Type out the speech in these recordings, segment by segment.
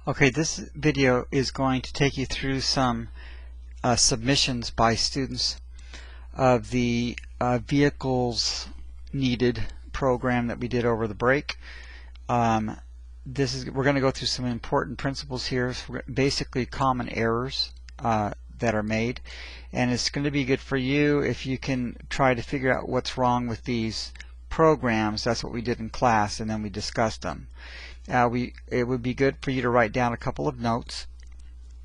Okay, this video is going to take you through some submissions by students of the vehicles needed program that we did over the break. We're going to go through some important principles here, basically common errors that are made, and it's going to be good for you if you can try to figure out what's wrong with these programs. That's what we did in class, and then we discussed them. It would be good for you to write down a couple of notes,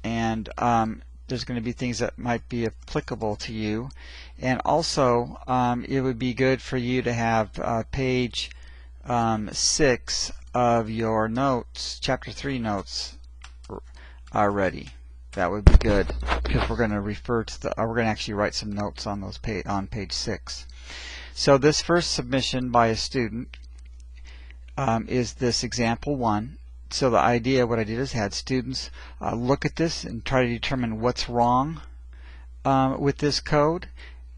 and there's going to be things that might be applicable to you, and also it would be good for you to have page 6 of your notes, chapter 3 notes, ready. That would be good, because we're going to refer to the we're going to actually write some notes on those on page 6. So this first submission by a student is this example 1. So the idea, what I did is had students look at this and try to determine what's wrong with this code.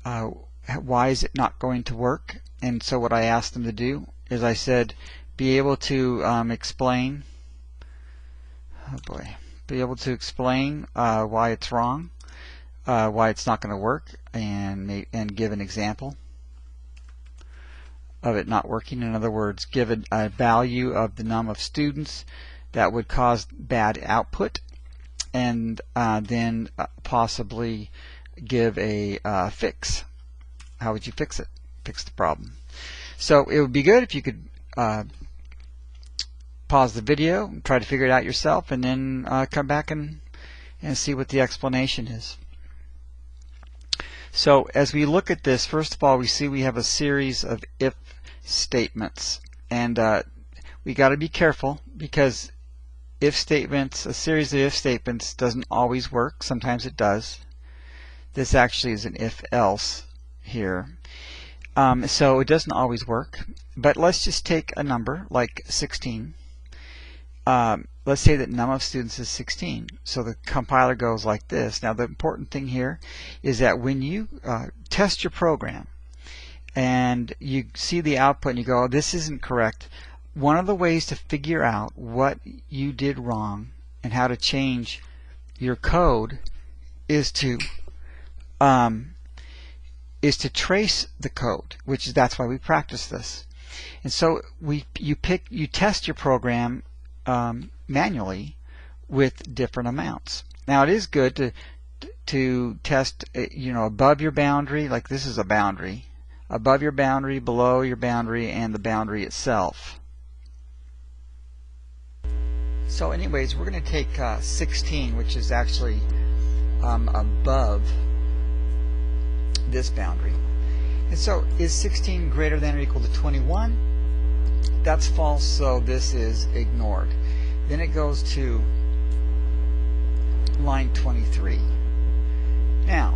Why is it not going to work? And so what I asked them to do is I said, be able to explain. Be able to explain why it's wrong, why it's not going to work, and give an example of it not working. In other words, give a value of the num of students that would cause bad output, and then possibly give a fix. How would you fix it? Fix the problem. So it would be good if you could pause the video, try to figure it out yourself, and then come back and see what the explanation is. So as we look at this, first of all, we see we have a series of if statements, and we got to be careful, because if statements, a series of if statements, doesn't always work. Sometimes it does. This actually is an if else here, so it doesn't always work. But let's just take a number like 16. Let's say that num of students is 16. So the compiler goes like this. Now the important thing here is that when you test your program and you see the output and you go, oh, this isn't correct, one of the ways to figure out what you did wrong and how to change your code is to trace the code, that's why we practice this. And so you test your program manually with different amounts. Now it is good to test, above your boundary, like this is a boundary, above your boundary, below your boundary, and the boundary itself. So anyways, we're going to take 16, which is actually above this boundary. And so is 16 greater than or equal to 21? That's false, so this is ignored. Then it goes to line 23. Now,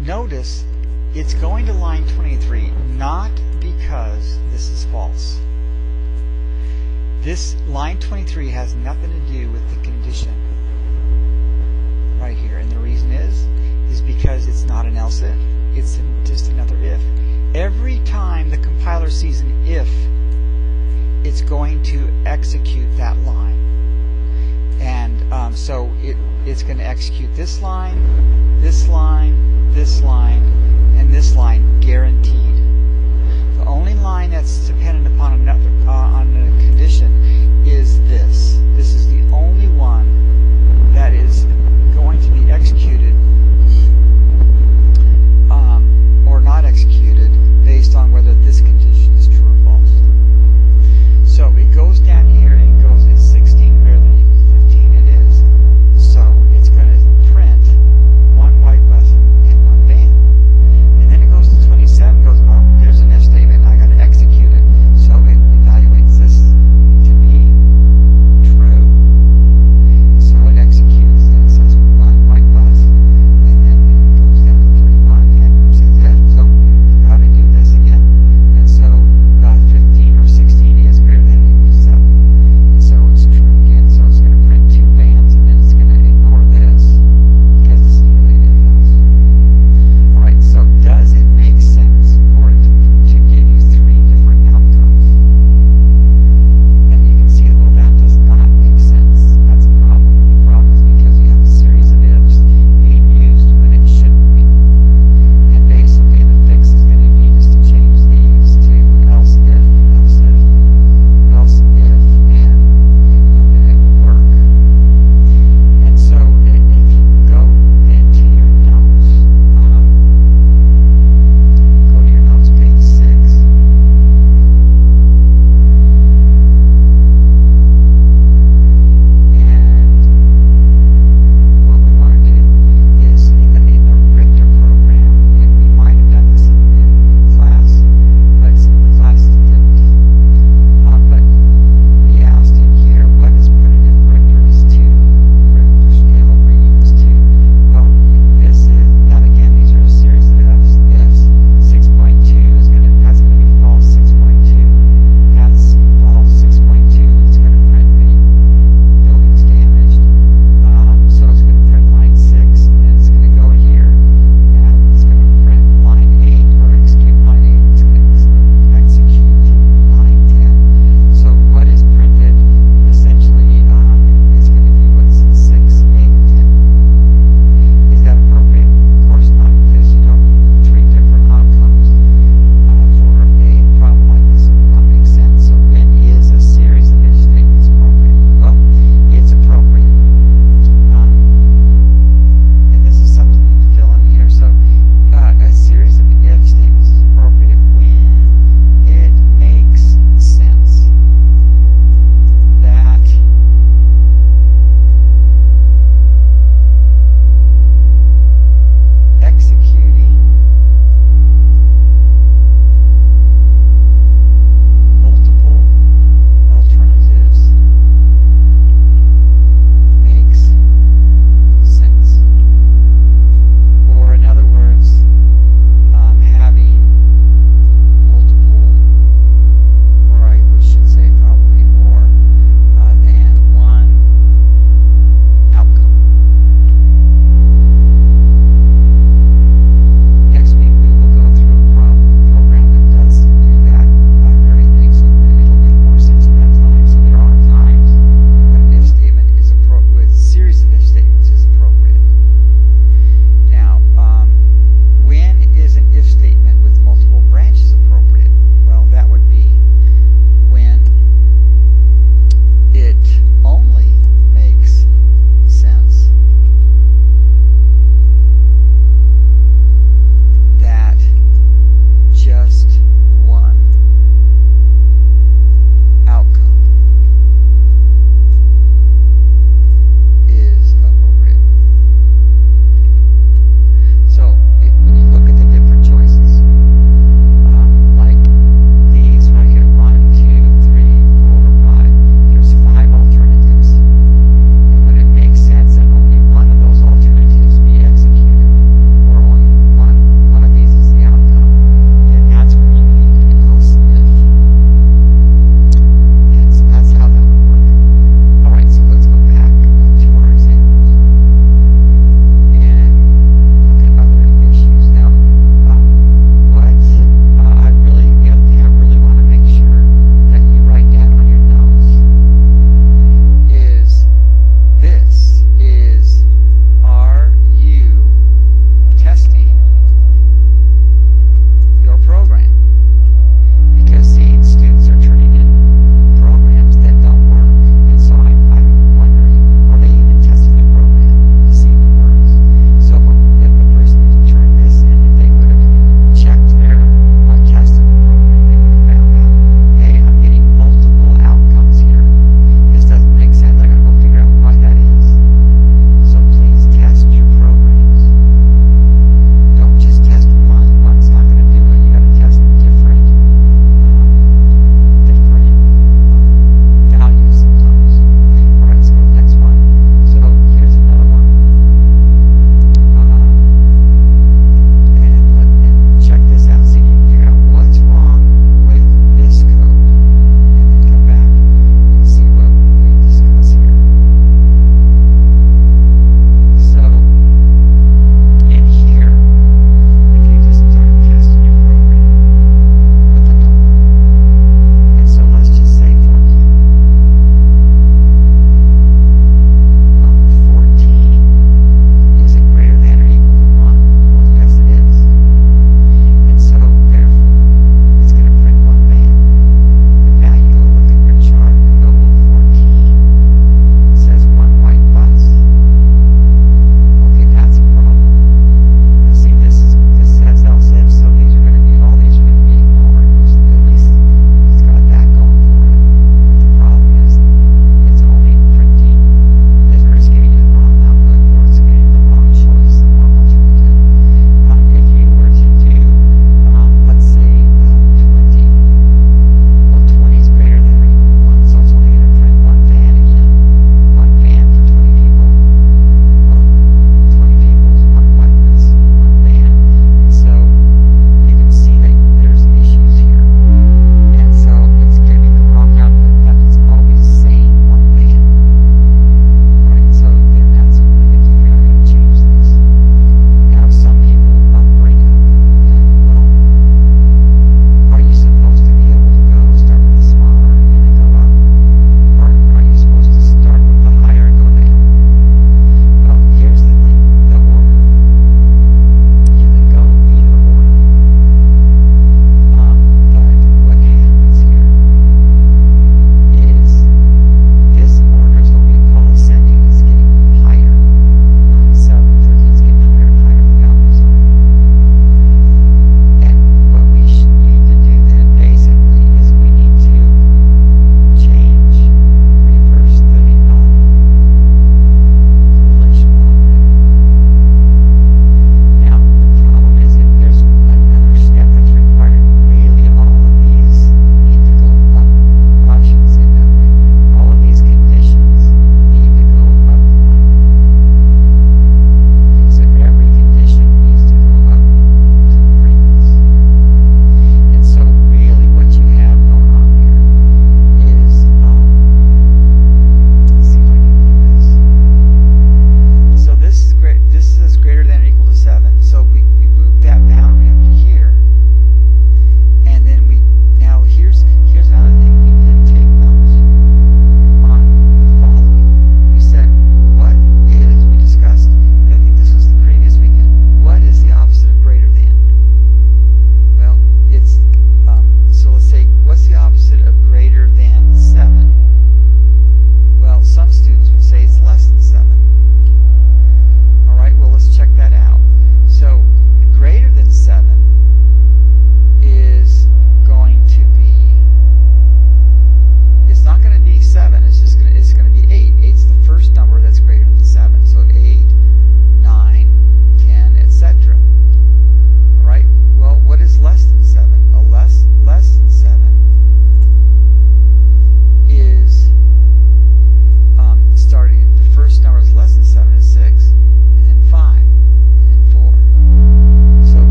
notice it's going to line 23 not because this is false. This line 23 has nothing to do with the condition right here, and the reason is because it's not an else if. It's just another if. Every time the compiler sees an if, it's going to execute that line, and so it's going to execute this line, this line, this line, and this line, guaranteed. The only line that's dependent upon another on a condition